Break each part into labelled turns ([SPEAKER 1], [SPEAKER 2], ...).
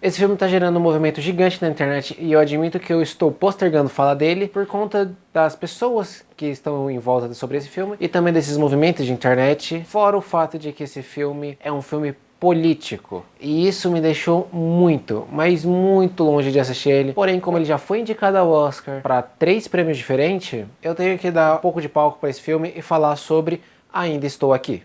[SPEAKER 1] Esse filme tá gerando um movimento gigante na internet e eu admito que eu estou postergando falar dele por conta das pessoas que estão em volta sobre esse filme e também desses movimentos de internet, fora o fato de que esse filme é um filme político. E isso me deixou muito, mas muito longe de assistir ele. Porém, como ele já foi indicado ao Oscar para 3 prêmios diferentes, eu tenho que dar um pouco de palco para esse filme e falar sobre Ainda Estou Aqui.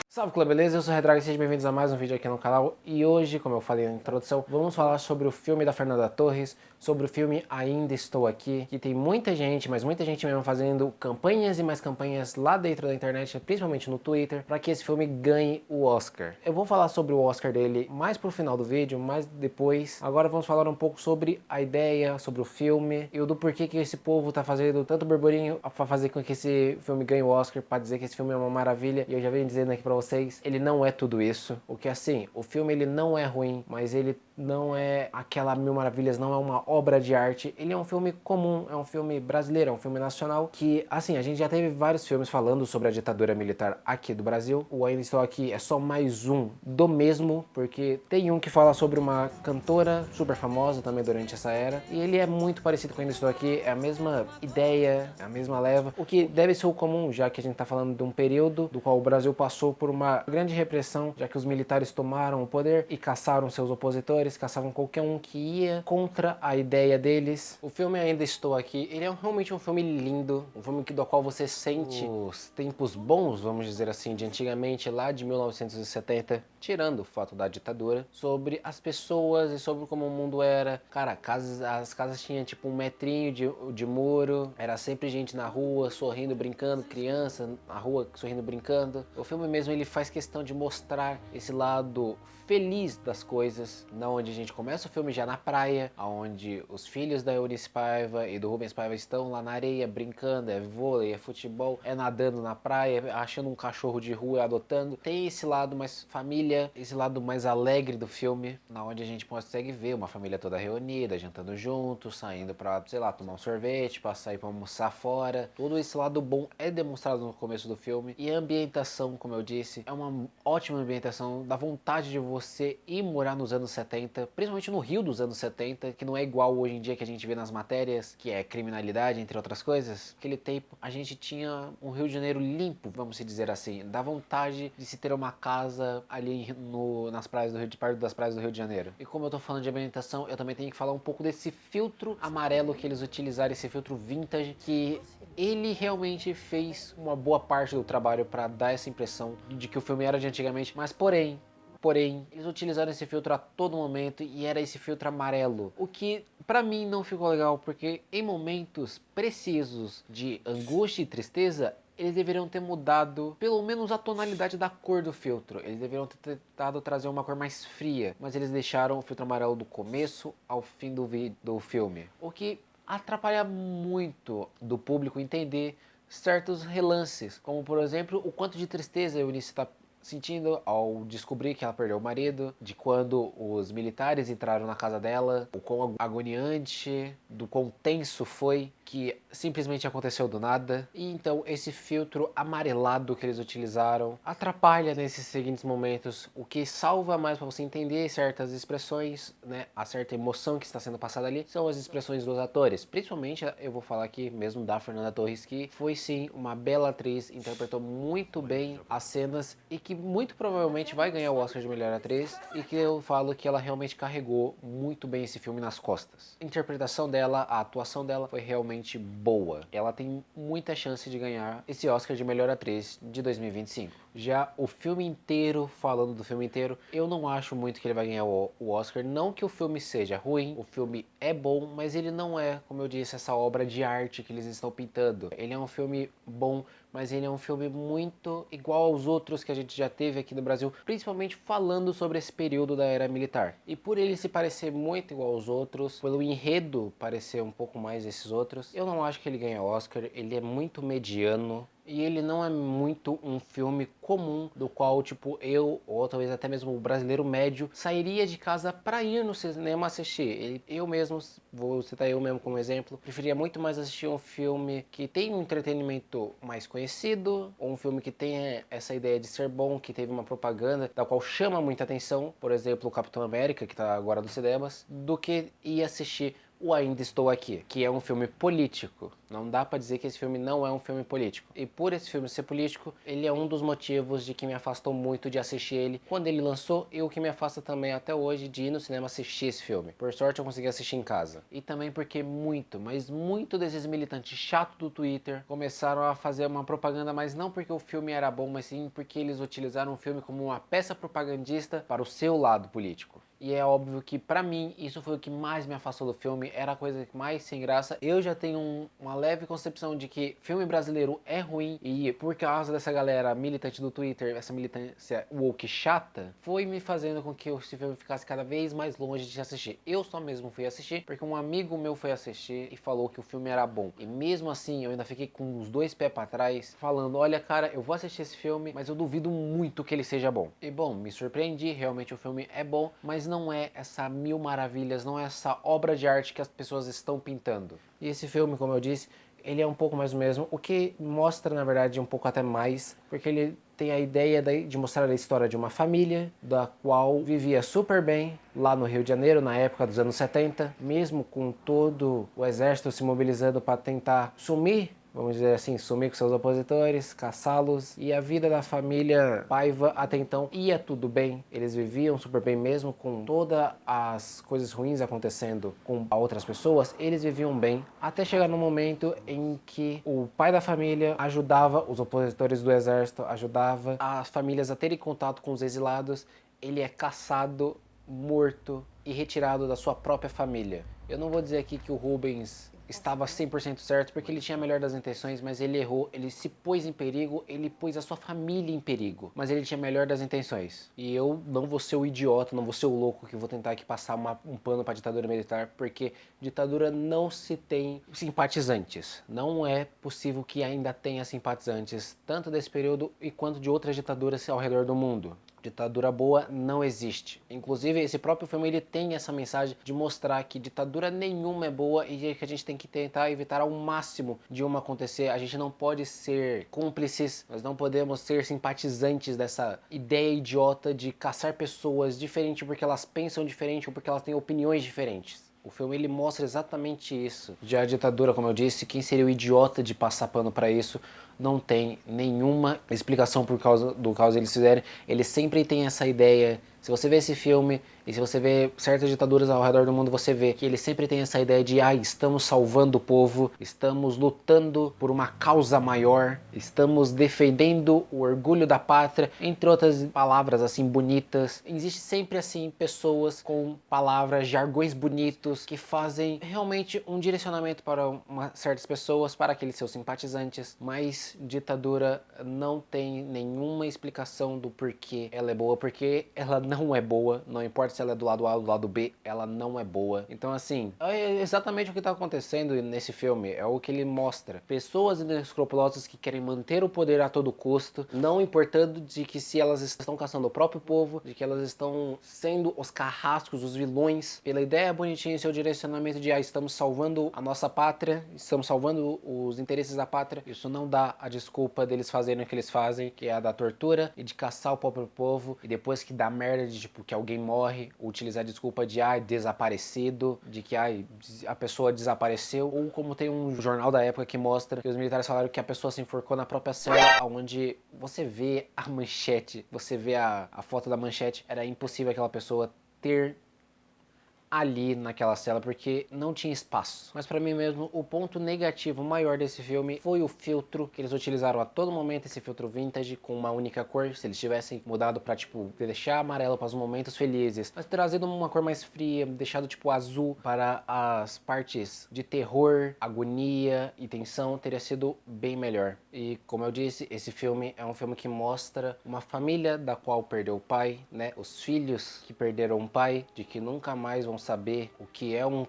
[SPEAKER 1] Salve, clã, beleza? Eu sou o Redrag e sejam bem-vindos a mais um vídeo aqui no canal. E hoje, como eu falei na introdução, vamos falar sobre o filme da Fernanda Torres, sobre o filme Ainda Estou Aqui, que tem muita gente, mas muita gente mesmo fazendo campanhas e mais campanhas lá dentro da internet, principalmente no Twitter, para que esse filme ganhe o Oscar. Eu vou falar sobre o Oscar dele mais pro final do vídeo, mais depois. Agora vamos falar um pouco sobre a ideia, sobre o filme e o do porquê que esse povo tá fazendo tanto burburinho para fazer com que esse filme ganhe o Oscar, para dizer que esse filme é uma maravilha. E eu já venho dizendo aqui pra vocês, ele não é tudo isso. O que assim, o filme ele não é ruim, mas ele não é aquela mil maravilhas, não é uma obra de arte. Ele é um filme comum, é um filme brasileiro, é um filme nacional que, assim, a gente já teve vários filmes falando sobre a ditadura militar aqui do Brasil. O Ainda Estou Aqui é só mais um do mesmo, porque tem um que fala sobre uma cantora super famosa também durante essa era, e ele é muito parecido com Ainda Estou Aqui, é a mesma ideia, é a mesma leva, o que deve ser o comum, já que a gente tá falando de um período do qual o Brasil passou por uma grande repressão, já que os militares tomaram o poder e caçaram seus opositores, caçavam qualquer um que ia contra a ideia deles. O filme Ainda Estou Aqui, ele é realmente um filme lindo, um filme do qual você sente os tempos bons, vamos dizer assim, de antigamente, lá de 1970, tirando o fato da ditadura, sobre as pessoas e sobre como o mundo era. Cara, as casas tinham tipo 1 metrinho de muro, era sempre gente na rua, sorrindo, brincando, criança na rua sorrindo, brincando. O filme mesmo, ele faz questão de mostrar esse lado feliz das coisas, na onde a gente começa o filme já na praia, onde os filhos da Eunice Paiva e do Rubens Paiva estão lá na areia brincando, é vôlei, é futebol, é nadando na praia, achando um cachorro de rua e adotando. Tem esse lado mais família, esse lado mais alegre do filme, na onde a gente consegue ver uma família toda reunida, jantando juntos, saindo pra, sei lá, tomar um sorvete, pra sair pra almoçar fora. Todo esse lado bom é demonstrado no começo do filme, e a ambientação, como eu disse, é uma ótima ambientação, dá vontade de você ir morar nos anos 70, principalmente no Rio dos anos 70, que não é igual hoje em dia que a gente vê nas matérias, que é criminalidade, entre outras coisas. Naquele tempo, a gente tinha um Rio de Janeiro limpo, vamos dizer assim. Dá vontade de se ter uma casa ali nas praias do Rio, de perto das praias do Rio de Janeiro. E como eu tô falando de ambientação, eu também tenho que falar um pouco desse filtro amarelo que eles utilizaram, esse filtro vintage, que ele realmente fez uma boa parte do trabalho para dar essa impressão de que o filme era de antigamente, mas Porém, eles utilizaram esse filtro a todo momento e era esse filtro amarelo. O que pra mim não ficou legal, porque em momentos precisos de angústia e tristeza, eles deveriam ter mudado pelo menos a tonalidade da cor do filtro. Eles deveriam ter tentado trazer uma cor mais fria, mas eles deixaram o filtro amarelo do começo ao fim do filme. O que atrapalha muito do público entender certos relances, como por exemplo o quanto de tristeza a Eunice está sentindo ao descobrir que ela perdeu o marido, de quando os militares entraram na casa dela, o quão agoniante, do quão tenso foi, que simplesmente aconteceu do nada. E então esse filtro amarelado que eles utilizaram atrapalha nesses seguintes momentos, o que salva mais para você entender certas expressões, né, a certa emoção que está sendo passada ali, são as expressões dos atores. Principalmente eu vou falar aqui mesmo da Fernanda Torres, que foi sim uma bela atriz, interpretou muito bem as cenas e que muito provavelmente vai ganhar o Oscar de melhor atriz, e que eu falo que ela realmente carregou muito bem esse filme nas costas. A interpretação dela, a atuação dela foi realmente boa. Ela tem muita chance de ganhar esse Oscar de melhor atriz de 2025. Já o filme inteiro, falando do filme inteiro, eu não acho muito que ele vai ganhar o Oscar. Não que o filme seja ruim, o filme é bom, mas ele não é, como eu disse, essa obra de arte que eles estão pintando. Ele é um filme bom, mas ele é um filme muito igual aos outros que a gente já teve aqui no Brasil, principalmente falando sobre esse período da era militar. E por ele se parecer muito igual aos outros, pelo enredo parecer um pouco mais desses outros, eu não acho que ele ganha Oscar. Ele é muito mediano, E ele não é muito um filme comum, do qual, tipo, eu, ou talvez até mesmo o brasileiro médio, sairia de casa para ir no cinema assistir. Eu mesmo, vou citar eu mesmo como exemplo, preferia muito mais assistir um filme que tem um entretenimento mais conhecido, ou um filme que tenha essa ideia de ser bom, que teve uma propaganda, da qual chama muita atenção, por exemplo, o Capitão América, que tá agora nos cinemas, do que ir assistir o Ainda Estou Aqui, que é um filme político. Não dá pra dizer que esse filme não é um filme político. E por esse filme ser político, ele é um dos motivos de que me afastou muito de assistir ele quando ele lançou, e o que me afasta também até hoje de ir no cinema assistir esse filme. Por sorte eu consegui assistir em casa. E também porque muito, mas muito desses militantes chatos do Twitter começaram a fazer uma propaganda, mas não porque o filme era bom, mas sim porque eles utilizaram o filme como uma peça propagandista para o seu lado político. E é óbvio que pra mim isso foi o que mais me afastou do filme, era a coisa mais sem graça. Eu já tenho uma leve concepção de que filme brasileiro é ruim, e por causa dessa galera militante do Twitter, essa militância woke chata, foi me fazendo com que esse filme ficasse cada vez mais longe de assistir. Eu só mesmo fui assistir porque um amigo meu foi assistir e falou que o filme era bom. E mesmo assim eu ainda fiquei com os dois pés pra trás, falando, olha cara, eu vou assistir esse filme, mas eu duvido muito que ele seja bom. E bom, me surpreendi, realmente o filme é bom, mas não é essa mil maravilhas, não é essa obra de arte que as pessoas estão pintando. E esse filme, como eu disse, ele é um pouco mais o mesmo, o que mostra, na verdade, um pouco até mais, porque ele tem a ideia de mostrar a história de uma família, da qual vivia super bem lá no Rio de Janeiro, na época dos anos 70, mesmo com todo o exército se mobilizando para tentar sumir, vamos dizer assim, sumir com seus opositores, caçá-los, e a vida da família Paiva até então ia tudo bem, eles viviam super bem mesmo com todas as coisas ruins acontecendo com outras pessoas, eles viviam bem, até chegar no momento em que o pai da família ajudava os opositores do exército, ajudava as famílias a terem contato com os exilados, ele é caçado, morto e retirado da sua própria família. Eu não vou dizer aqui que o Rubens estava 100% certo, porque ele tinha a melhor das intenções, mas ele errou, ele se pôs em perigo, ele pôs a sua família em perigo, mas ele tinha a melhor das intenções. E eu não vou ser o idiota, não vou ser o louco que vou tentar aqui passar um pano para a ditadura militar, porque ditadura não se tem simpatizantes. Não é possível que ainda tenha simpatizantes, tanto desse período e quanto de outras ditaduras ao redor do mundo. Ditadura boa não existe. Inclusive, esse próprio filme ele tem essa mensagem de mostrar que ditadura nenhuma é boa e que a gente tem que tentar evitar ao máximo de uma acontecer. A gente não pode ser cúmplices, nós não podemos ser simpatizantes dessa ideia idiota de caçar pessoas diferentes porque elas pensam diferente ou porque elas têm opiniões diferentes. O filme ele mostra exatamente isso. Já a ditadura, como eu disse, quem seria o idiota de passar pano para isso? Não tem nenhuma explicação por causa do caos eles fizerem. Eles sempre têm essa ideia. Se você vê esse filme e se você vê certas ditaduras ao redor do mundo, você vê que eles sempre têm essa ideia de estamos salvando o povo, estamos lutando por uma causa maior, estamos defendendo o orgulho da pátria, entre outras palavras assim bonitas. Existe sempre assim pessoas com palavras, jargões bonitos que fazem realmente um direcionamento para certas pessoas, para aqueles seus simpatizantes, mas ditadura não tem nenhuma explicação do porquê ela é boa, porque ela não é boa, não importa se ela é do lado A ou do lado B, ela não é boa. Então assim, é exatamente o que está acontecendo nesse filme, é o que ele mostra. Pessoas inescrupulosas que querem manter o poder a todo custo, não importando de que se elas estão caçando o próprio povo, de que elas estão sendo os carrascos, os vilões, pela ideia bonitinha e seu direcionamento de estamos salvando a nossa pátria, estamos salvando os interesses da pátria. Isso não dá a desculpa deles fazerem o que eles fazem, que é a da tortura e de caçar o próprio povo, e depois que dá merda de tipo que alguém morre, utilizar a desculpa de desaparecido, de que a pessoa desapareceu, ou como tem um jornal da época que mostra que os militares falaram que a pessoa se enforcou na própria cela, onde você vê a manchete, você vê a foto da manchete, era impossível aquela pessoa ter ali naquela cela, porque não tinha espaço. Mas pra mim mesmo, o ponto negativo maior desse filme foi o filtro, que eles utilizaram a todo momento, esse filtro vintage, com uma única cor. Se eles tivessem mudado pra, tipo, deixar amarelo para os momentos felizes, mas trazido uma cor mais fria, deixado, tipo, azul para as partes de terror, agonia e tensão, teria sido bem melhor. E, como eu disse, esse filme é um filme que mostra uma família da qual perdeu o pai, né? Os filhos que perderam o pai, de que nunca mais vão saber o que é o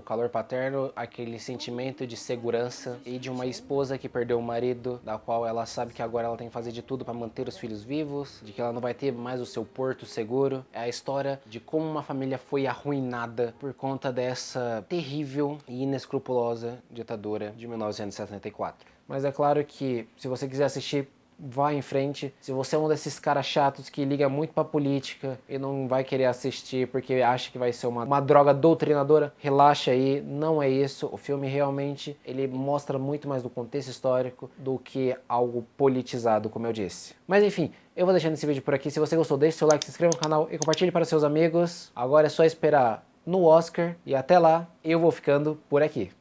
[SPEAKER 1] calor paterno, aquele sentimento de segurança e de uma esposa que perdeu o marido, da qual ela sabe que agora ela tem que fazer de tudo para manter os filhos vivos, de que ela não vai ter mais o seu porto seguro. É a história de como uma família foi arruinada por conta dessa terrível e inescrupulosa ditadura de 1974. Mas é claro que se você quiser assistir, vá em frente. Se você é um desses caras chatos que liga muito pra política e não vai querer assistir porque acha que vai ser uma droga doutrinadora, relaxa aí, não é isso. O filme realmente, ele mostra muito mais do contexto histórico do que algo politizado, como eu disse. Mas enfim, eu vou deixando esse vídeo por aqui. Se você gostou, deixe seu like, se inscreva no canal e compartilhe para seus amigos. Agora é só esperar no Oscar e até lá, eu vou ficando por aqui.